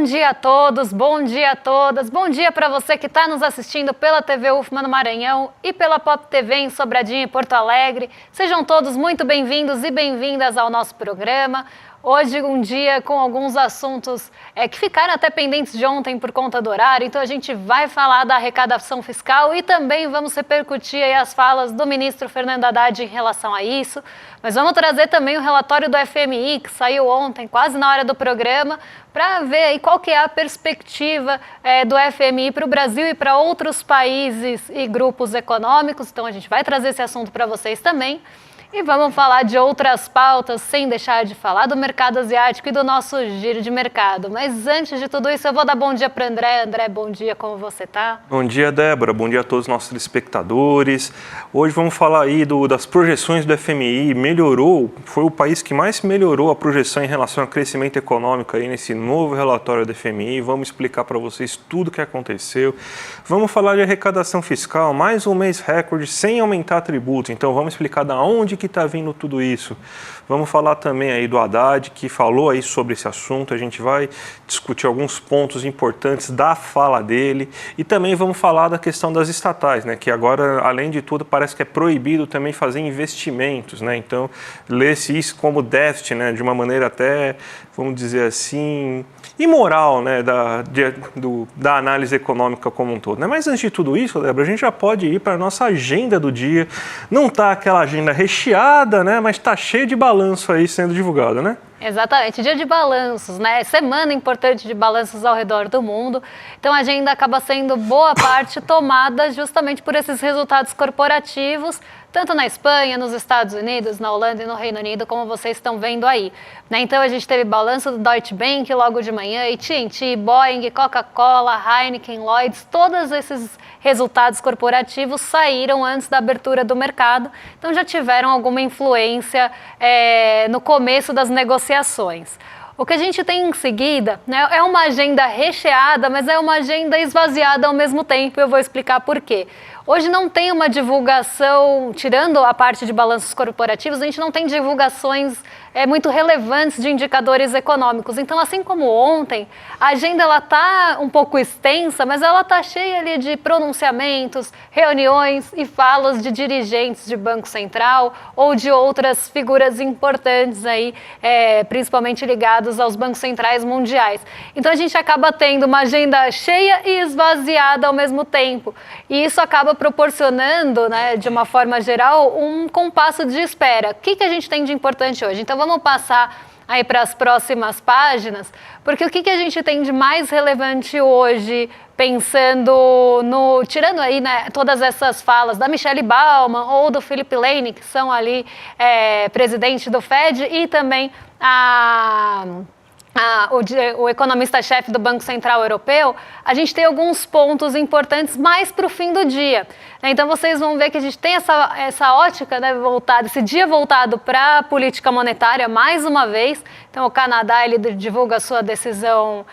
dia a todos, bom dia a todas, bom dia para você que está nos assistindo pela TV UFMA no Maranhão e pela Pop TV em Sobradinho e Porto Alegre. Sejam todos muito bem-vindos e bem-vindas ao nosso programa. Hoje um dia com alguns assuntos que ficaram até pendentes de ontem por conta do horário, então a gente vai falar da arrecadação fiscal e também vamos repercutir aí as falas do ministro Fernando Haddad em relação a isso. Mas vamos trazer também o relatório do FMI, que saiu ontem, quase na hora do programa, para ver aí qual que é a perspectiva do FMI para o Brasil e para outros países e grupos econômicos. Então a gente vai trazer esse assunto para vocês também. E vamos falar de outras pautas, sem deixar de falar do mercado asiático e do nosso giro de mercado. Mas antes de tudo isso, eu vou dar bom dia para o André. André, bom dia, como você está? Bom dia, Débora. Bom dia a todos os nossos telespectadores. Hoje vamos falar aí das projeções do FMI. Melhorou, foi o país que mais melhorou a projeção em relação ao crescimento econômico aí nesse novo relatório do FMI. Vamos explicar para vocês tudo o que aconteceu. Vamos falar de arrecadação fiscal, mais um mês recorde sem aumentar tributos. Então vamos explicar da onde que está vindo tudo isso. Vamos falar também aí do Haddad, que falou aí sobre esse assunto. A gente vai discutir alguns pontos importantes da fala dele e também vamos falar da questão das estatais, né? Que agora, além de tudo, parece que é proibido também fazer investimentos, né? Então, lê-se isso como déficit, né? De uma maneira até, vamos dizer assim, imoral, né? Da análise econômica como um todo, né? Mas antes de tudo isso, Débora, a gente já pode ir para a nossa agenda do dia. Não está aquela agenda recheada, né? Mas está cheio de balanço aí sendo divulgado, né? Exatamente, dia de balanços, né? Semana importante de balanços ao redor do mundo. Então a agenda acaba sendo boa parte tomada justamente por esses resultados corporativos, tanto na Espanha, nos Estados Unidos, na Holanda e no Reino Unido, como vocês estão vendo aí. Né? Então a gente teve balanço do Deutsche Bank logo de manhã, AT&T, Boeing, Coca-Cola, Heineken, Lloyds, todos esses resultados corporativos saíram antes da abertura do mercado, então já tiveram alguma influência no começo das negociações. O que a gente tem em seguida, né, é uma agenda recheada, mas é uma agenda esvaziada ao mesmo tempo, eu vou explicar por quê. Hoje não tem uma divulgação, tirando a parte de balanços corporativos, a gente não tem divulgações muito relevantes de indicadores econômicos. Então, assim como ontem, a agenda ela está um pouco extensa, mas ela está cheia ali de pronunciamentos, reuniões e falas de dirigentes de Banco Central ou de outras figuras importantes aí, principalmente ligados aos bancos centrais mundiais. Então, a gente acaba tendo uma agenda cheia e esvaziada ao mesmo tempo. E isso acaba proporcionando, né, de uma forma geral, um compasso de espera. O que a gente tem de importante hoje? Então, vamos passar aí para as próximas páginas, porque o que a gente tem de mais relevante hoje, pensando tirando aí, né, todas essas falas da Michelle Baumann ou do Philip Lane, que são ali presidente do Fed, e também o economista-chefe do Banco Central Europeu, a gente tem alguns pontos importantes mais para o fim do dia. Então vocês vão ver que a gente tem essa ótica, né, voltada, esse dia voltado para a política monetária mais uma vez. Então o Canadá ele divulga a sua decisão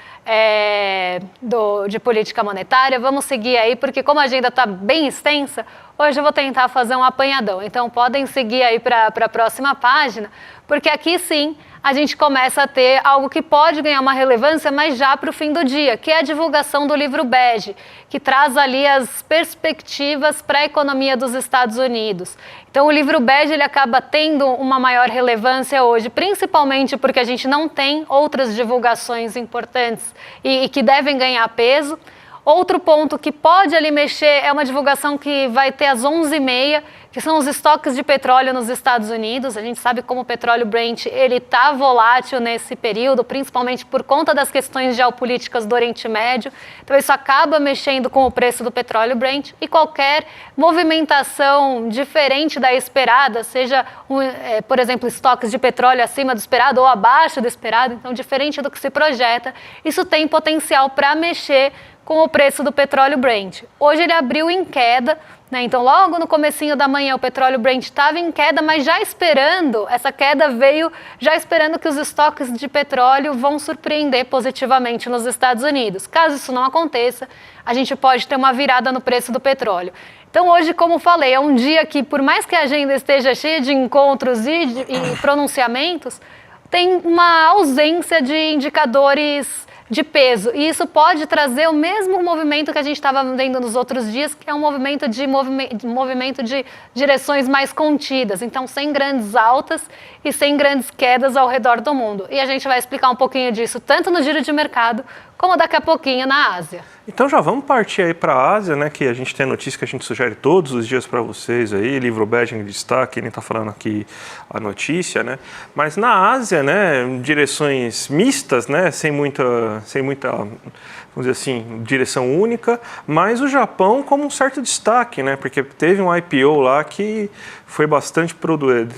de política monetária. Vamos seguir aí, porque como a agenda está bem extensa, hoje eu vou tentar fazer um apanhadão. Então podem seguir aí para a próxima página, porque aqui sim a gente começa a ter algo que pode ganhar uma relevância, mas já para o fim do dia, que é a divulgação do livro bege, que traz ali as perspectivas para a economia dos Estados Unidos. Então o livro bege ele acaba tendo uma maior relevância hoje, principalmente porque a gente não tem outras divulgações importantes e que devem ganhar peso. Outro ponto que pode ali mexer é uma divulgação que vai ter às 11h30, que são os estoques de petróleo nos Estados Unidos. A gente sabe como o petróleo Brent ele está volátil nesse período, principalmente por conta das questões geopolíticas do Oriente Médio. Então isso acaba mexendo com o preço do petróleo Brent e qualquer movimentação diferente da esperada, seja, por exemplo, estoques de petróleo acima do esperado ou abaixo do esperado, então diferente do que se projeta, isso tem potencial para mexer com o preço do petróleo Brent. Hoje ele abriu em queda, né? Então logo no comecinho da manhã o petróleo Brent estava em queda, mas essa queda veio já esperando que os estoques de petróleo vão surpreender positivamente nos Estados Unidos. Caso isso não aconteça, a gente pode ter uma virada no preço do petróleo. Então hoje, como falei, é um dia que, por mais que a agenda esteja cheia de encontros e pronunciamentos, tem uma ausência de indicadores de peso. E isso pode trazer o mesmo movimento que a gente estava vendo nos outros dias, que é um movimento de direções mais contidas. Então, sem grandes altas e sem grandes quedas ao redor do mundo. E a gente vai explicar um pouquinho disso, tanto no giro de mercado, como daqui a pouquinho na Ásia. Então já vamos partir aí para a Ásia, né, que a gente tem notícia que a gente sugere todos os dias para vocês aí, livro bege em destaque, ele está falando aqui a notícia, né, mas na Ásia, né, direções mistas, né, sem muita, vamos dizer assim, direção única, mas o Japão como um certo destaque, né, porque teve um IPO lá que foi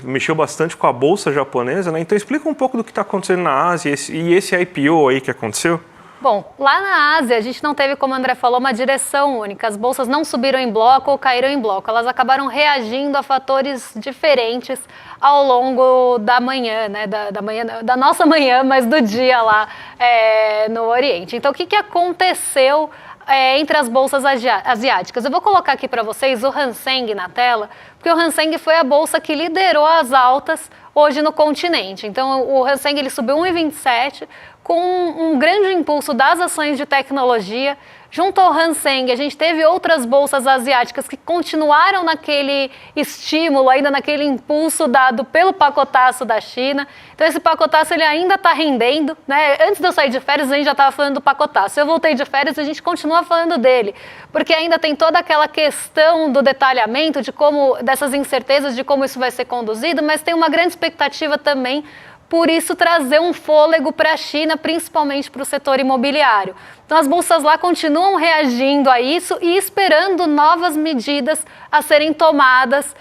mexeu bastante com a bolsa japonesa, né, então explica um pouco do que está acontecendo na Ásia e esse IPO aí que aconteceu. Bom, lá na Ásia a gente não teve, como o André falou, uma direção única. As bolsas não subiram em bloco ou caíram em bloco. Elas acabaram reagindo a fatores diferentes ao longo da manhã, né? Da nossa manhã, mas do dia lá no Oriente. Então, o que aconteceu entre as bolsas asiáticas? Eu vou colocar aqui para vocês o Hang Seng na tela, porque o Hang Seng foi a bolsa que liderou as altas hoje no continente. Então, o Hang Seng ele subiu 1,27, com um grande impulso das ações de tecnologia. Junto ao Hang Seng, a gente teve outras bolsas asiáticas que continuaram naquele estímulo, ainda naquele impulso dado pelo pacotaço da China. Então esse pacotaço ele ainda está rendendo, né? Antes de eu sair de férias, a gente já estava falando do pacotaço. Eu voltei de férias e a gente continua falando dele, porque ainda tem toda aquela questão do detalhamento, dessas incertezas de como isso vai ser conduzido, mas tem uma grande expectativa também por isso trazer um fôlego para a China, principalmente para o setor imobiliário. Então as bolsas lá continuam reagindo a isso e esperando novas medidas a serem tomadas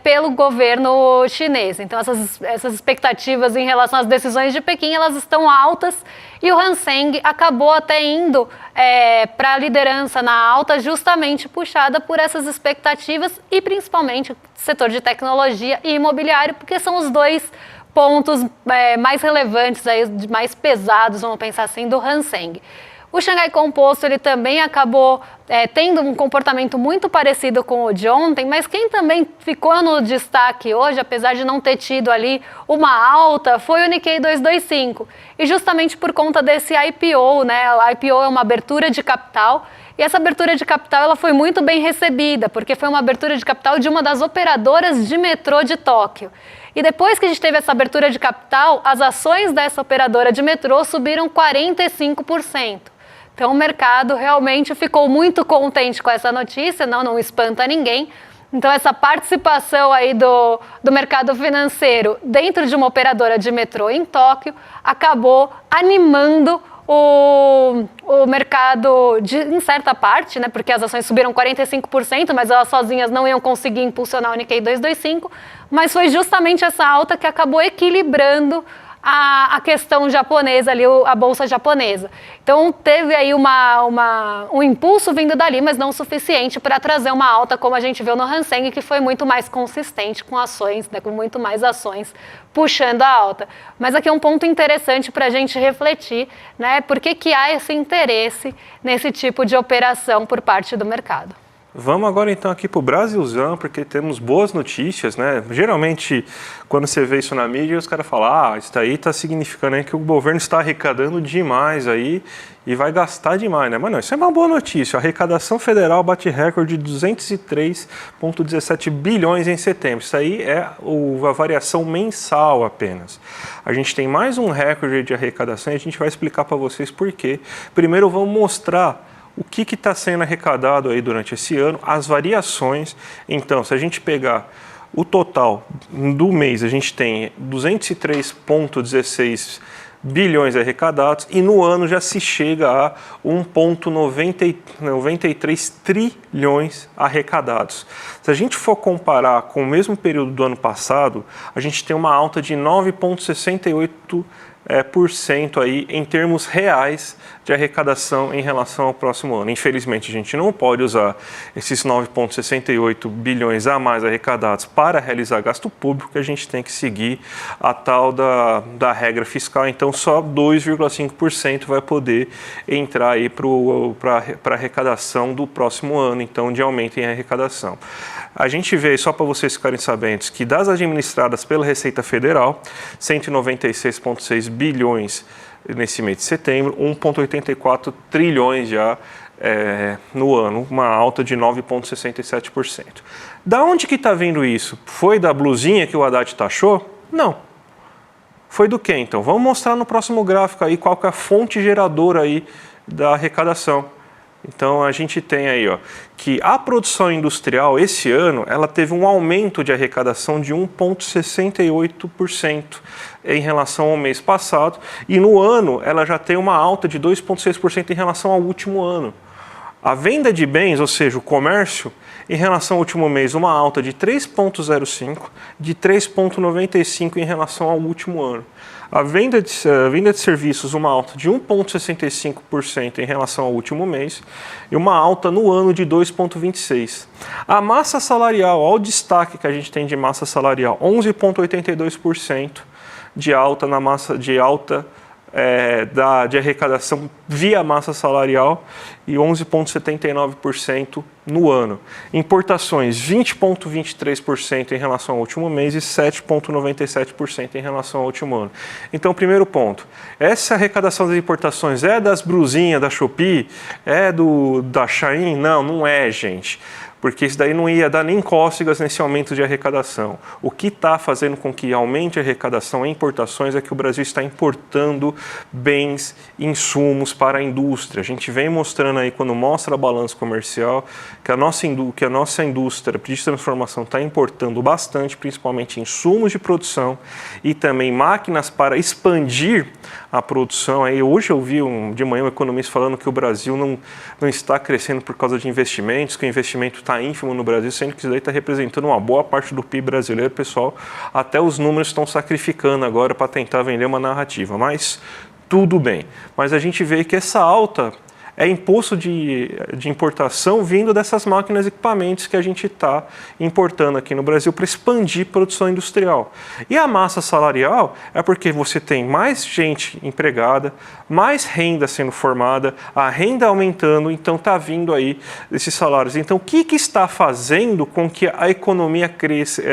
pelo governo chinês. Então essas expectativas em relação às decisões de Pequim, elas estão altas e o Hang Seng acabou até indo para a liderança na alta, justamente puxada por essas expectativas e principalmente o setor de tecnologia e imobiliário, porque são os dois pontos mais relevantes, aí, mais pesados, vamos pensar assim, do Hang Seng. O Xangai Composto ele também acabou tendo um comportamento muito parecido com o de ontem, mas quem também ficou no destaque hoje, apesar de não ter tido ali uma alta, foi o Nikkei 225. E justamente por conta desse IPO, né? O IPO é uma abertura de capital, e essa abertura de capital ela foi muito bem recebida, porque foi uma abertura de capital de uma das operadoras de metrô de Tóquio. E depois que a gente teve essa abertura de capital, as ações dessa operadora de metrô subiram 45%. Então o mercado realmente ficou muito contente com essa notícia, não espanta ninguém. Então essa participação aí do mercado financeiro dentro de uma operadora de metrô em Tóquio acabou animando o mercado em certa parte, né, porque as ações subiram 45%, mas elas sozinhas não iam conseguir impulsionar o Nikkei 225, mas foi justamente essa alta que acabou equilibrando a questão japonesa ali, a bolsa japonesa. Então teve aí um impulso vindo dali, mas não o suficiente para trazer uma alta como a gente viu no Hang Seng, que foi muito mais consistente com ações, né, com muito mais ações puxando a alta. Mas aqui é um ponto interessante para a gente refletir, né, por que há esse interesse nesse tipo de operação por parte do mercado. Vamos agora então aqui para o Brasilzão, porque temos boas notícias, né? Geralmente, quando você vê isso na mídia, os caras falam, isso aí está significando aí que o governo está arrecadando demais aí e vai gastar demais, né? Mas não, isso é uma boa notícia. A arrecadação federal bate recorde de 203,17 bilhões em setembro. Isso aí é a variação mensal apenas. A gente tem mais um recorde de arrecadação e a gente vai explicar para vocês por quê. Primeiro, vamos mostrar o que está sendo arrecadado aí durante esse ano, as variações. Então, se a gente pegar o total do mês, a gente tem 203,16 bilhões arrecadados e no ano já se chega a 1,93 trilhões arrecadados. Se a gente for comparar com o mesmo período do ano passado, a gente tem uma alta de 9,68% aí em termos reais de arrecadação em relação ao próximo ano. Infelizmente, a gente não pode usar esses 9,68 bilhões a mais arrecadados para realizar gasto público, a gente tem que seguir a tal da regra fiscal, então só 2,5% vai poder entrar aí para a arrecadação do próximo ano, então de aumento em arrecadação. A gente vê, só para vocês ficarem sabendo, que das administradas pela Receita Federal, 196,6 bilhões nesse mês de setembro, 1,84 trilhões já no ano, uma alta de 9,67%. Da onde que está vindo isso? Foi da blusinha que o Haddad taxou? Não. Foi do quê, então? Vamos mostrar no próximo gráfico aí qual que é a fonte geradora aí da arrecadação. Então, a gente tem aí que a produção industrial, esse ano, ela teve um aumento de arrecadação de 1,68% em relação ao mês passado. E no ano, ela já tem uma alta de 2,6% em relação ao último ano. A venda de bens, ou seja, o comércio, em relação ao último mês, uma alta de 3,05%, de 3,95% em relação ao último ano. A venda de serviços, uma alta de 1,65% em relação ao último mês e uma alta no ano de 2,26%. A massa salarial, olha o destaque que a gente tem de massa salarial, 11,82% de alta na massa de arrecadação via massa salarial e 11,79% no ano. Importações, 20,23% em relação ao último mês e 7,97% em relação ao último ano. Então, primeiro ponto, essa arrecadação das importações é das blusinhas da Shopee? É da Shein? Não, não é, gente. Porque isso daí não ia dar nem cócegas nesse aumento de arrecadação. O que está fazendo com que aumente a arrecadação em importações é que o Brasil está importando bens, insumos para a indústria. A gente vem mostrando aí, quando mostra a balança comercial, que a nossa indústria de transformação está importando bastante, principalmente insumos de produção e também máquinas para expandir a produção. Aí, hoje eu vi de manhã um economista falando que o Brasil não está crescendo por causa de investimentos, que o investimento está ínfimo no Brasil, sendo que isso daí está representando uma boa parte do PIB brasileiro, pessoal. Até os números estão sacrificando agora para tentar vender uma narrativa, mas tudo bem. Mas a gente vê que essa alta é imposto de importação vindo dessas máquinas e equipamentos que a gente está importando aqui no Brasil para expandir produção industrial. E a massa salarial é porque você tem mais gente empregada, mais renda sendo formada, a renda aumentando, então está vindo aí esses salários. Então, o que está fazendo com que a economia cresça,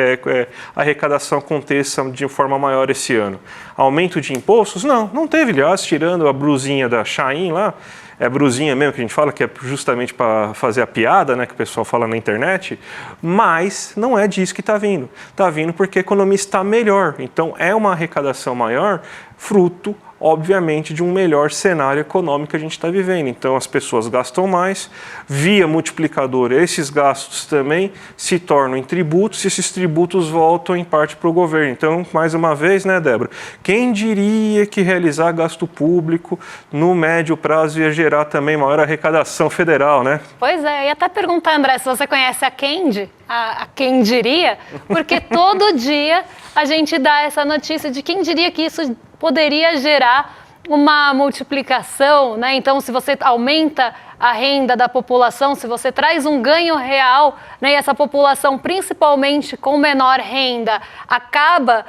a arrecadação aconteça de forma maior esse ano? Aumento de impostos? Não teve, aliás, tirando a blusinha da Shein lá, é brusinha mesmo que a gente fala, que é justamente para fazer a piada, né, que o pessoal fala na internet, mas não é disso que está vindo. Está vindo porque a economia está melhor. Então, é uma arrecadação maior, fruto, obviamente, de um melhor cenário econômico que a gente está vivendo. Então, as pessoas gastam mais, via multiplicador, esses gastos também se tornam em tributos, e esses tributos voltam em parte para o governo. Então, mais uma vez, né, Débora, quem diria que realizar gasto público no médio prazo ia gerar também maior arrecadação federal, né? Pois é, e até perguntar, André, se você conhece a Kendi, a quem diria, porque todo dia a gente dá essa notícia de quem diria que isso poderia gerar uma multiplicação, né? Então, se você aumenta a renda da população, se você traz um ganho real, né? E essa população, principalmente com menor renda, acaba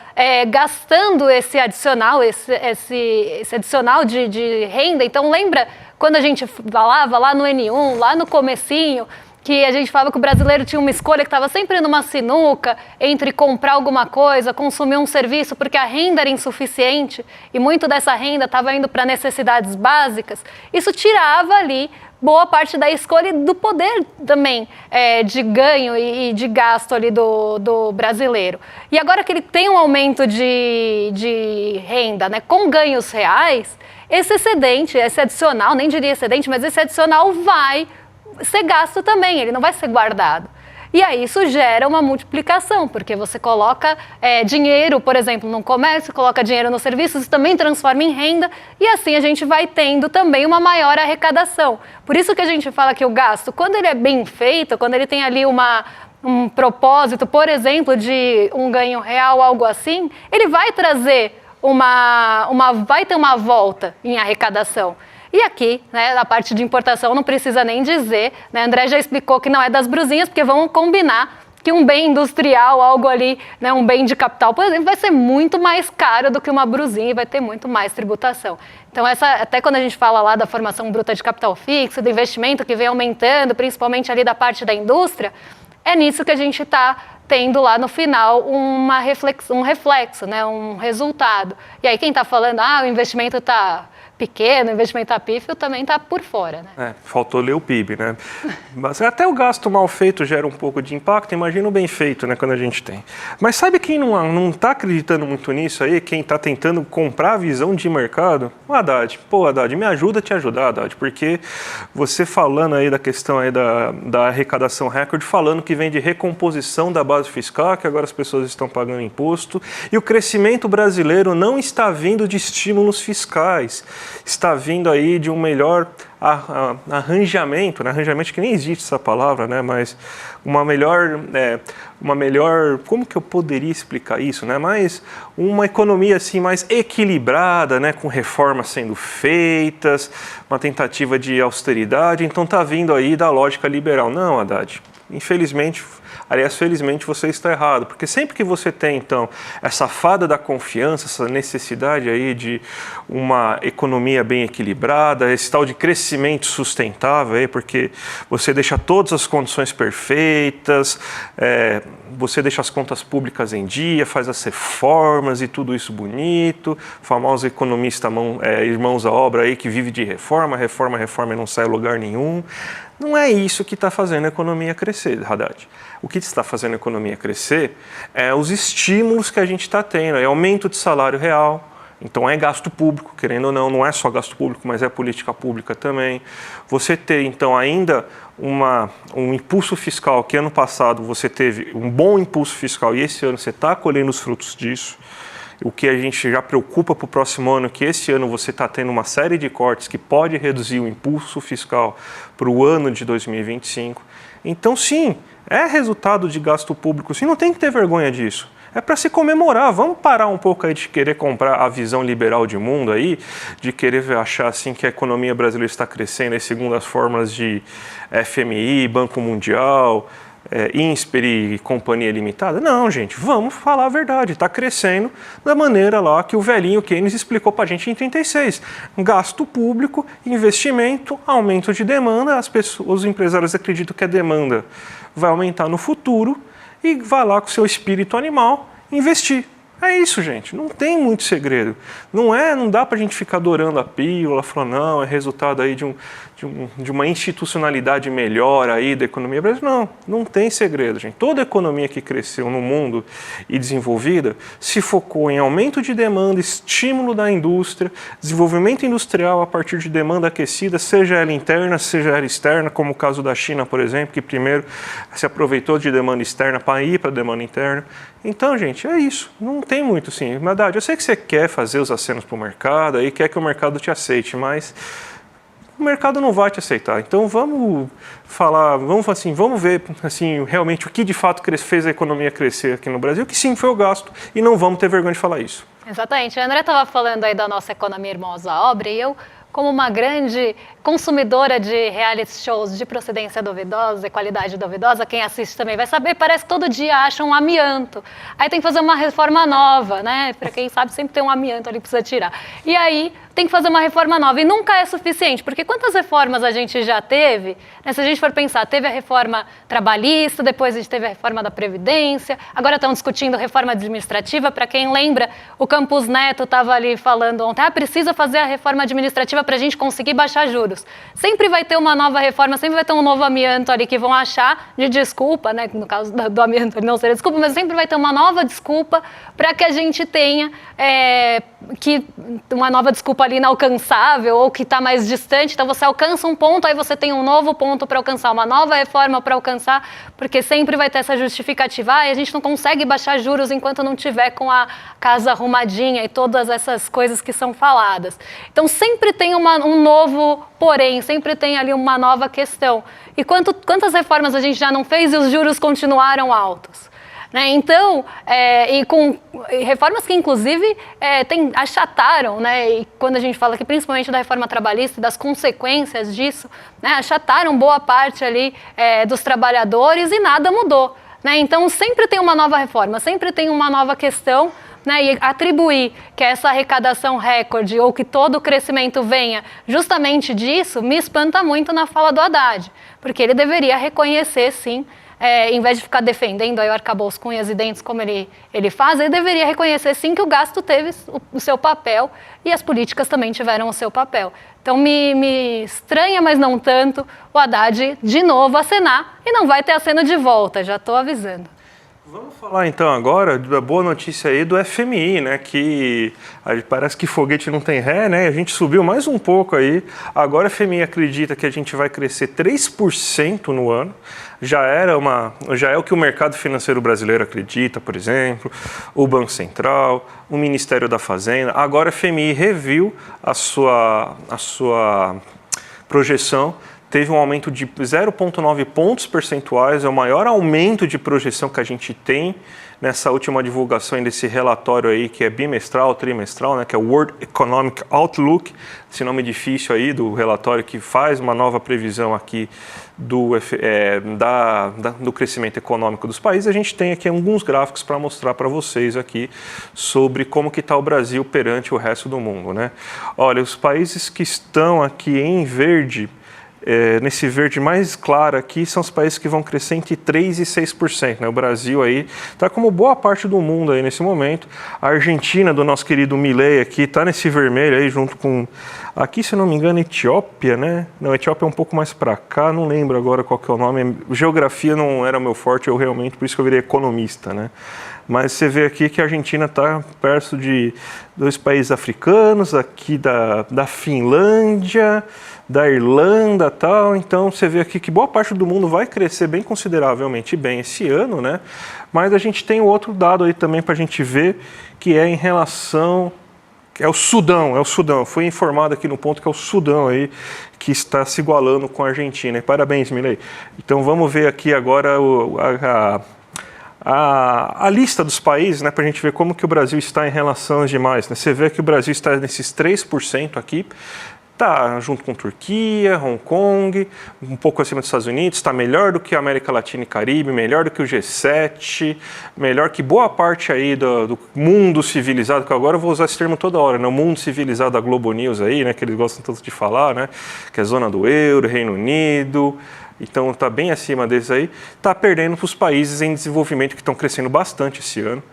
gastando esse adicional, esse adicional de renda. Então, lembra quando a gente falava lá no N1, lá no comecinho, que a gente falava que o brasileiro tinha uma escolha que estava sempre numa sinuca entre comprar alguma coisa, consumir um serviço, porque a renda era insuficiente e muito dessa renda estava indo para necessidades básicas. Isso tirava ali boa parte da escolha e do poder também de ganho e de gasto ali do brasileiro. E agora que ele tem um aumento de renda, né, com ganhos reais, esse excedente, esse adicional, nem diria excedente, mas esse adicional vai ser gasto também, ele não vai ser guardado. E aí isso gera uma multiplicação, porque você coloca dinheiro, por exemplo, no comércio, coloca dinheiro nos serviços, isso também transforma em renda, e assim a gente vai tendo também uma maior arrecadação. Por isso que a gente fala que o gasto, quando ele é bem feito, quando ele tem ali um propósito, por exemplo, de um ganho real, algo assim, ele vai trazer vai ter uma volta em arrecadação. E aqui, né, na parte de importação, não precisa nem dizer, né, André já explicou que não é das brusinhas, porque vamos combinar que um bem industrial, algo ali, né, um bem de capital, por exemplo, vai ser muito mais caro do que uma brusinha e vai ter muito mais tributação. Então, até quando a gente fala lá da formação bruta de capital fixo, do investimento que vem aumentando, principalmente ali da parte da indústria, é nisso que a gente está tendo lá no final um reflexo, né, um resultado. E aí quem está falando, o investimento está pequeno, investimento a pífio, também está por fora, né? Faltou ler o PIB, né? Mas até o gasto mal feito gera um pouco de impacto, imagina o bem feito, né, quando a gente tem. Mas sabe quem não está acreditando muito nisso aí, quem está tentando comprar a visão de mercado? O Haddad. Pô, Haddad, me ajuda a te ajudar, Haddad, porque você falando aí da questão aí da arrecadação recorde, falando que vem de recomposição da base fiscal, que agora as pessoas estão pagando imposto, e o crescimento brasileiro não está vindo de estímulos fiscais, está vindo aí de um melhor arranjamento, né? Arranjamento que nem existe essa palavra, né? Mas uma melhor, como que eu poderia explicar isso, né? Mas uma economia assim mais equilibrada, né? Com reformas sendo feitas, uma tentativa de austeridade, então está vindo aí da lógica liberal. Não, Haddad, infelizmente, aliás, felizmente você está errado, porque sempre que você tem, então, essa fada da confiança, essa necessidade aí de uma economia bem equilibrada, esse tal de crescimento sustentável, aí, porque você deixa todas as condições perfeitas, você deixa as contas públicas em dia, faz as reformas e tudo isso bonito, famoso economista irmãos à obra aí que vive de reforma e não sai a lugar nenhum. Não é isso que está fazendo a economia crescer, Haddad. O que está fazendo a economia crescer é os estímulos que a gente está tendo, é aumento de salário real, então é gasto público, querendo ou não, não é só gasto público, mas é política pública também. Você ter, então, ainda um impulso fiscal, que ano passado você teve um bom impulso fiscal e esse ano você está colhendo os frutos disso. O que a gente já preocupa para o próximo ano, que esse ano você está tendo uma série de cortes que pode reduzir o impulso fiscal para o ano de 2025. Então, sim, é resultado de gasto público, sim, não tem que ter vergonha disso. É para se comemorar, vamos parar um pouco aí de querer comprar a visão liberal de mundo aí, de querer achar assim que a economia brasileira está crescendo aí, segundo as fórmulas de FMI, Banco Mundial, Insper e Companhia Limitada. Não, gente, vamos falar a verdade. Está crescendo da maneira lá que o velhinho Keynes explicou para a gente em 36. Gasto público, investimento, aumento de demanda. Os empresários acreditam que a demanda vai aumentar no futuro e vai lá com o seu espírito animal investir. É isso, gente. Não tem muito segredo. Não dá para a gente ficar adorando a pílula, falando, não, é resultado aí de uma institucionalidade melhor aí da economia brasileira. Não tem segredo, gente. Toda economia que cresceu no mundo e desenvolvida se focou em aumento de demanda, estímulo da indústria, desenvolvimento industrial a partir de demanda aquecida, seja ela interna, seja ela externa, como o caso da China, por exemplo, que primeiro se aproveitou de demanda externa para ir para a demanda interna. Então, gente, é isso. Não tem muito, sim. Haddad, eu sei que você quer fazer os acenos para o mercado, aí quer que o mercado te aceite, mas o mercado não vai te aceitar. Então, vamos ver assim, realmente o que de fato fez a economia crescer aqui no Brasil, que sim, foi o gasto, e não vamos ter vergonha de falar isso. Exatamente. A André estava falando aí da nossa economia irmãos à obra, e eu, como uma grande consumidora de reality shows de procedência duvidosa e qualidade duvidosa, quem assiste também vai saber, parece que todo dia acham um amianto. Aí tem que fazer uma reforma nova, né? Para quem sabe, sempre tem um amianto ali que precisa tirar. E aí tem que fazer uma reforma nova. E nunca é suficiente, porque quantas reformas a gente já teve? Né? Se a gente for pensar, teve a reforma trabalhista, depois a gente teve a reforma da Previdência, agora estão discutindo reforma administrativa. Para quem lembra, o Campos Neto estava ali falando ontem, precisa fazer a reforma administrativa para a gente conseguir baixar juros. Sempre vai ter uma nova reforma, sempre vai ter um novo amianto ali que vão achar de desculpa, né? No caso do amianto não seria desculpa, mas sempre vai ter uma nova desculpa para que a gente tenha uma nova desculpa ali inalcançável ou que está mais distante. Então você alcança um ponto, aí você tem um novo ponto para alcançar, uma nova reforma para alcançar, porque sempre vai ter essa justificativa. E a gente não consegue baixar juros enquanto não tiver com a casa arrumadinha e todas essas coisas que são faladas. Então sempre tem um novo porém, sempre tem ali uma nova questão. E quantas reformas a gente já não fez e os juros continuaram altos? Né? Então, e com reformas que, inclusive, achataram, né? E quando a gente fala aqui, principalmente da reforma trabalhista e das consequências disso, né? Achataram boa parte ali dos trabalhadores e nada mudou. Né? Então, sempre tem uma nova reforma, sempre tem uma nova questão, né? E atribuir que essa arrecadação recorde ou que todo o crescimento venha justamente disso, me espanta muito na fala do Haddad, porque ele deveria reconhecer, sim, em vez de ficar defendendo aí o arcabouço com unhas e dentes como ele faz, ele deveria reconhecer sim que o gasto teve o seu papel e as políticas também tiveram o seu papel. Então me estranha, mas não tanto, o Haddad de novo acenar e não vai ter aceno de volta, já estou avisando. Vamos falar então agora da boa notícia aí do FMI, né, que parece que foguete não tem ré, né, a gente subiu mais um pouco aí, agora o FMI acredita que a gente vai crescer 3% no ano, já é o que o mercado financeiro brasileiro acredita, por exemplo, o Banco Central, o Ministério da Fazenda, agora o FMI reviu a sua projeção, teve um aumento de 0,9 pontos percentuais, é o maior aumento de projeção que a gente tem nessa última divulgação desse relatório aí, que é bimestral, trimestral, né, que é o World Economic Outlook, esse nome difícil aí do relatório que faz uma nova previsão aqui do crescimento econômico dos países. A gente tem aqui alguns gráficos para mostrar para vocês aqui sobre como que está o Brasil perante o resto do mundo, né? Olha, os países que estão aqui em verde, nesse verde mais claro aqui, são os países que vão crescer entre 3% e 6%. Né? O Brasil aí está como boa parte do mundo aí nesse momento. A Argentina, do nosso querido Milei aqui, está nesse vermelho aí junto com, aqui se não me engano, Etiópia, né? Não, Etiópia é um pouco mais para cá, não lembro agora qual que é o nome. Geografia não era meu forte, eu realmente, por isso que eu virei economista, né? Mas você vê aqui que a Argentina está perto de 2 países africanos, aqui da Finlândia, da Irlanda e tal, então você vê aqui que boa parte do mundo vai crescer bem consideravelmente bem esse ano, né? Mas a gente tem outro dado aí também para a gente ver, que é em relação, é o Sudão, foi informado aqui no ponto que é o Sudão aí, que está se igualando com a Argentina, e parabéns, Milei. Então vamos ver aqui agora a lista dos países, né, para a gente ver como que o Brasil está em relação aos demais, né? Você vê que o Brasil está nesses 3% aqui, está junto com Turquia, Hong Kong, um pouco acima dos Estados Unidos, está melhor do que a América Latina e Caribe, melhor do que o G7, melhor que boa parte aí do mundo civilizado, que agora eu vou usar esse termo toda hora, né? O mundo civilizado da Globo News aí, né, que eles gostam tanto de falar, né, que é a zona do euro, Reino Unido. Então está bem acima desses aí, está perdendo para os países em desenvolvimento que estão crescendo bastante esse ano.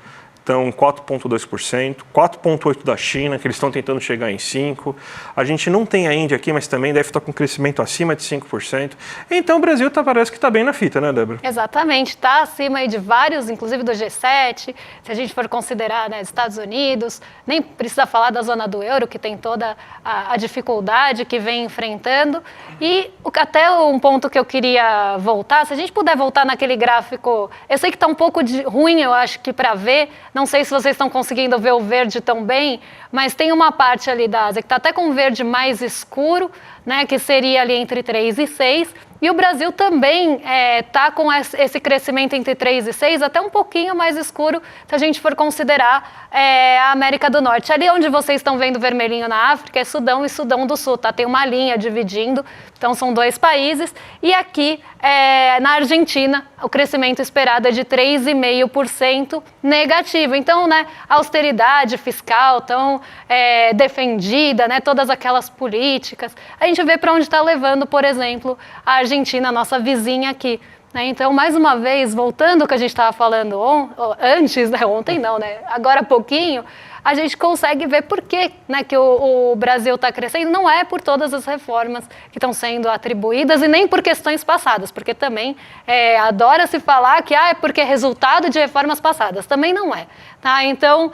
Então, 4,2%, 4,8% da China, que eles estão tentando chegar em 5%. A gente não tem a Índia aqui, mas também deve estar com crescimento acima de 5%. Então, o Brasil parece que está bem na fita, né, Débora? Exatamente, está acima aí de vários, inclusive do G7. Se a gente for considerar, né, Estados Unidos, nem precisa falar da zona do euro, que tem toda a dificuldade que vem enfrentando. E até um ponto que eu queria voltar, se a gente puder voltar naquele gráfico, eu sei que está um pouco ruim, eu acho que para ver. Não sei se vocês estão conseguindo ver o verde tão bem, mas tem uma parte ali da Ásia que está até com um verde mais escuro, né, que seria ali entre 3 e 6. E o Brasil também está com esse crescimento entre 3 e 6, até um pouquinho mais escuro, se a gente for considerar a América do Norte. Ali onde vocês estão vendo vermelhinho na África é Sudão e Sudão do Sul, tá? Tem uma linha dividindo, então são 2 países. E aqui, na Argentina, o crescimento esperado é de 3,5% negativo. Então, né, a austeridade fiscal tão defendida, né, todas aquelas políticas, a gente vê para onde está levando, por exemplo, a Argentina, nossa vizinha aqui. Né? Então, mais uma vez, voltando ao que a gente estava falando antes, né? Ontem não, né? Agora há pouquinho, a gente consegue ver por que, né, que o Brasil está crescendo. Não é por todas as reformas que estão sendo atribuídas e nem por questões passadas, porque também adora-se falar que é porque é resultado de reformas passadas. Também não é. Tá? Então,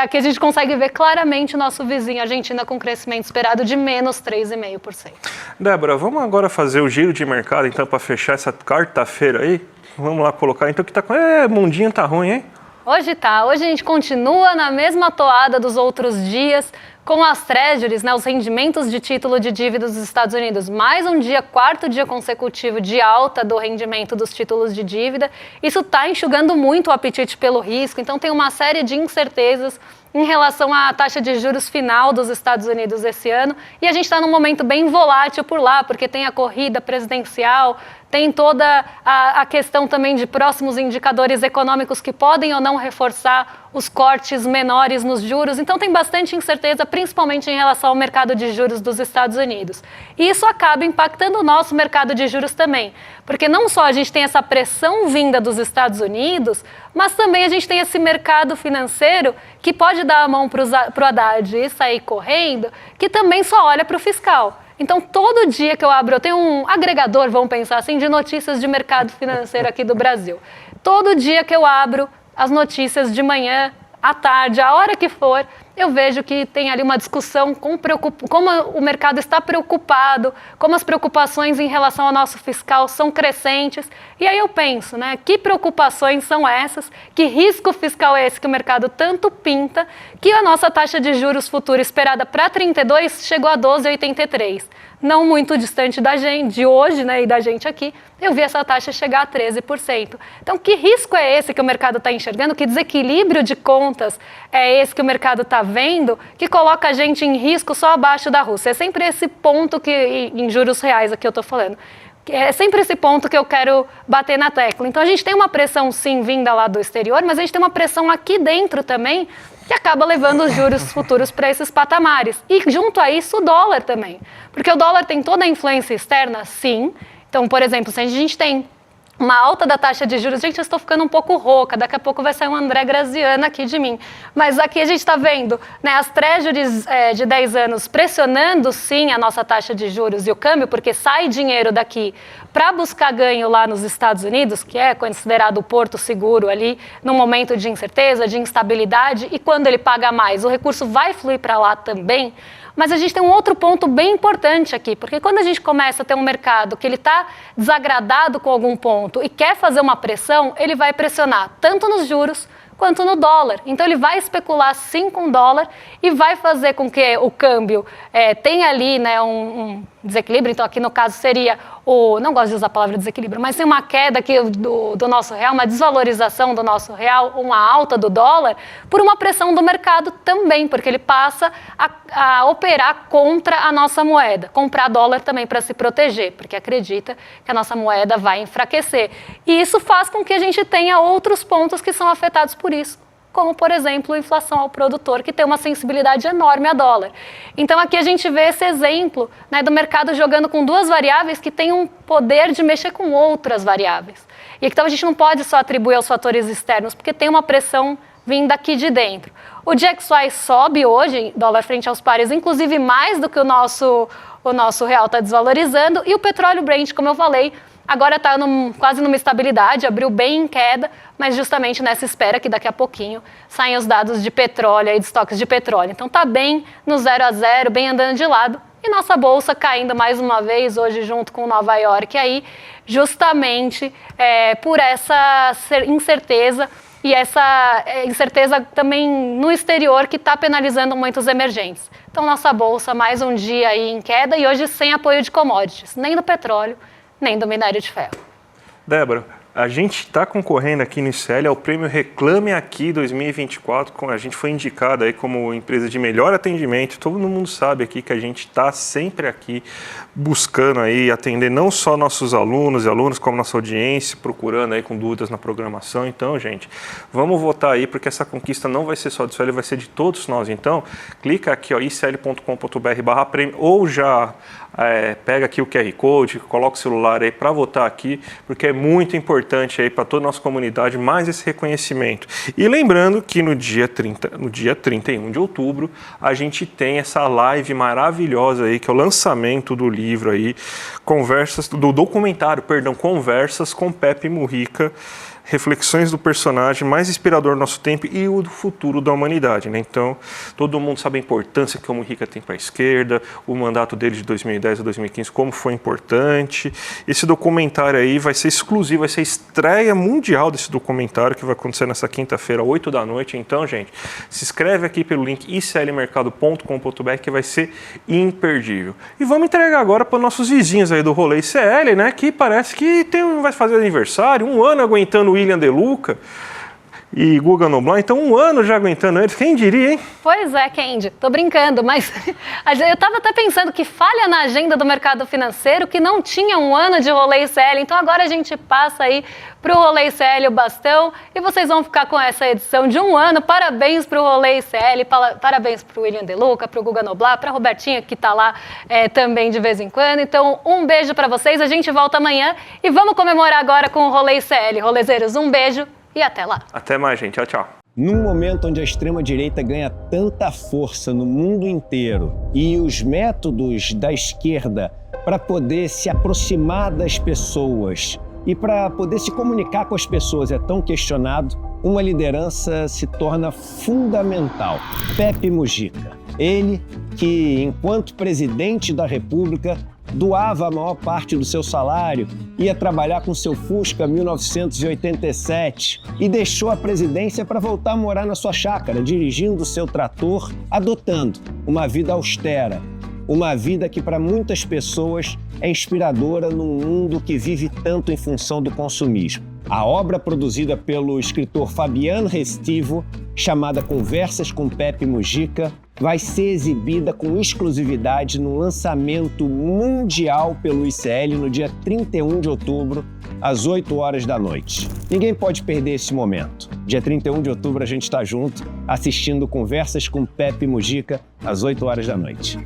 aqui a gente consegue ver claramente o nosso vizinho, a Argentina, com crescimento esperado de menos 3,5%. Débora, vamos agora fazer o giro de mercado, então, para fechar essa quarta-feira aí? Vamos lá colocar, então, que tá com... mundinho tá ruim, hein? Hoje tá. Hoje a gente continua na mesma toada dos outros dias, com as treasuries, né, os rendimentos de título de dívida dos Estados Unidos. Mais um dia, 4º dia consecutivo de alta do rendimento dos títulos de dívida. Isso está enxugando muito o apetite pelo risco, então tem uma série de incertezas em relação à taxa de juros final dos Estados Unidos esse ano. E a gente está num momento bem volátil por lá, porque tem a corrida presidencial, tem toda a questão também de próximos indicadores econômicos que podem ou não reforçar os cortes menores nos juros. Então tem bastante incerteza, principalmente em relação ao mercado de juros dos Estados Unidos. E isso acaba impactando o nosso mercado de juros também, porque não só a gente tem essa pressão vinda dos Estados Unidos, mas também a gente tem esse mercado financeiro que pode dar a mão para o Haddad e sair correndo, que também só olha para o fiscal. Então, todo dia que eu abro, eu tenho um agregador, vamos pensar assim, de notícias de mercado financeiro aqui do Brasil. Todo dia que eu abro as notícias de manhã, à tarde, a hora que for, eu vejo que tem ali uma discussão como o mercado está preocupado, como as preocupações em relação ao nosso fiscal são crescentes. E aí eu penso, né, que preocupações são essas, que risco fiscal é esse que o mercado tanto pinta, que a nossa taxa de juros futura esperada para 32 chegou a 12,83. Não muito distante da gente, de hoje, né, e da gente aqui, eu vi essa taxa chegar a 13%. Então, que risco é esse que o mercado está enxergando? Que desequilíbrio de contas é esse que o mercado está vendo, que coloca a gente em risco só abaixo da Rússia? É sempre esse ponto que, em juros reais aqui eu estou falando, é sempre esse ponto que eu quero bater na tecla. Então, a gente tem uma pressão, sim, vinda lá do exterior, mas a gente tem uma pressão aqui dentro também, que acaba levando os juros futuros para esses patamares. E junto a isso o dólar também. Porque o dólar tem toda a influência externa, sim. Então, por exemplo, se a gente tem uma alta da taxa de juros, gente, eu estou ficando um pouco rouca, daqui a pouco vai sair um André Graziano aqui de mim. Mas aqui a gente está vendo, né, as treasuries de 10 anos pressionando, sim, a nossa taxa de juros e o câmbio, porque sai dinheiro daqui para buscar ganho lá nos Estados Unidos, que é considerado o porto seguro ali, num momento de incerteza, de instabilidade, e quando ele paga mais, o recurso vai fluir para lá também. Mas a gente tem um outro ponto bem importante aqui, porque quando a gente começa a ter um mercado que ele está desagradado com algum ponto e quer fazer uma pressão, ele vai pressionar tanto nos juros quanto no dólar. Então ele vai especular sim com o dólar e vai fazer com que o câmbio tenha ali, né, um desequilíbrio. Então aqui no caso seria não gosto de usar a palavra desequilíbrio, mas tem uma queda aqui do nosso real, uma desvalorização do nosso real, uma alta do dólar, por uma pressão do mercado também, porque ele passa a operar contra a nossa moeda, comprar dólar também para se proteger, porque acredita que a nossa moeda vai enfraquecer. E isso faz com que a gente tenha outros pontos que são afetados por isso, como, por exemplo, a inflação ao produtor, que tem uma sensibilidade enorme a dólar. Então, aqui a gente vê esse exemplo, né, do mercado jogando com duas variáveis que têm um poder de mexer com outras variáveis. E então a gente não pode só atribuir aos fatores externos, porque tem uma pressão vindo aqui de dentro. O DXY sobe hoje, dólar frente aos pares, inclusive mais do que o nosso real está desvalorizando, e o petróleo Brent, como eu falei, agora está quase numa estabilidade, abriu bem em queda, mas justamente nessa espera que daqui a pouquinho saem os dados de petróleo e de estoques de petróleo. Então está bem no 0 a 0, bem andando de lado. E nossa bolsa caindo mais uma vez hoje junto com Nova York, aí justamente por essa incerteza e essa incerteza também no exterior que está penalizando muitos emergentes. Então nossa bolsa mais um dia aí em queda e hoje sem apoio de commodities, nem do petróleo, nem do minério de ferro. Débora, a gente está concorrendo aqui no ICL ao prêmio Reclame Aqui 2024, a gente foi indicado aí como empresa de melhor atendimento. Todo mundo sabe aqui que a gente está sempre aqui buscando aí atender não só nossos alunos e alunas, como nossa audiência, procurando aí com dúvidas na programação. Então, gente, vamos votar aí, porque essa conquista não vai ser só do ICL, vai ser de todos nós. Então, clica aqui, ó, icl.com.br/prêmio, ou já pega aqui o QR Code, coloca o celular aí para votar aqui, porque é muito importante aí para toda a nossa comunidade mais esse reconhecimento. E lembrando que no dia 31 de outubro, a gente tem essa live maravilhosa aí, que é o lançamento do livro aí, Conversas com Pepe Mujica, reflexões do personagem mais inspirador do nosso tempo e o do futuro da humanidade, né? Então, todo mundo sabe a importância que o Mujica tem para a esquerda, o mandato dele de 2010 a 2015, como foi importante. Esse documentário aí vai ser exclusivo, vai ser a estreia mundial desse documentário, que vai acontecer nessa quinta-feira, 8 da noite. Então, gente, se inscreve aqui pelo link iclmercado.com.br, que vai ser imperdível. E vamos entregar agora para os nossos vizinhos aí do rolê ICL, né? Que parece que vai fazer aniversário, um ano aguentando o William De Luca. e Guga Noblar. Então, 1 ano já aguentando eles. Quem diria, hein? Pois é, Kendi. Tô brincando, mas eu tava até pensando que falha na agenda do mercado financeiro que não tinha 1 ano de rolê ICL. Então, agora a gente passa aí pro rolê ICL o bastão e vocês vão ficar com essa edição de 1 ano. Parabéns pro rolê ICL, parabéns pro William De Luca, pro Guga Noblar, pra Robertinha, que tá lá também de vez em quando. Então, um beijo pra vocês. A gente volta amanhã e vamos comemorar agora com o rolê ICL. Rolezeiros, um beijo e até lá. Até mais, gente. Tchau, tchau. Num momento onde a extrema-direita ganha tanta força no mundo inteiro e os métodos da esquerda para poder se aproximar das pessoas e para poder se comunicar com as pessoas é tão questionado, uma liderança se torna fundamental. Pepe Mujica, ele que, enquanto presidente da República, doava a maior parte do seu salário, ia trabalhar com seu Fusca 1987 e deixou a presidência para voltar a morar na sua chácara, dirigindo seu trator, adotando uma vida austera, uma vida que para muitas pessoas é inspiradora num mundo que vive tanto em função do consumismo. A obra produzida pelo escritor Fabiano Restivo, chamada Conversas com Pepe Mujica, vai ser exibida com exclusividade no lançamento mundial pelo ICL no dia 31 de outubro, às 8 horas da noite. Ninguém pode perder esse momento. Dia 31 de outubro a gente está junto, assistindo Conversas com Pepe Mujica, às 8 horas da noite.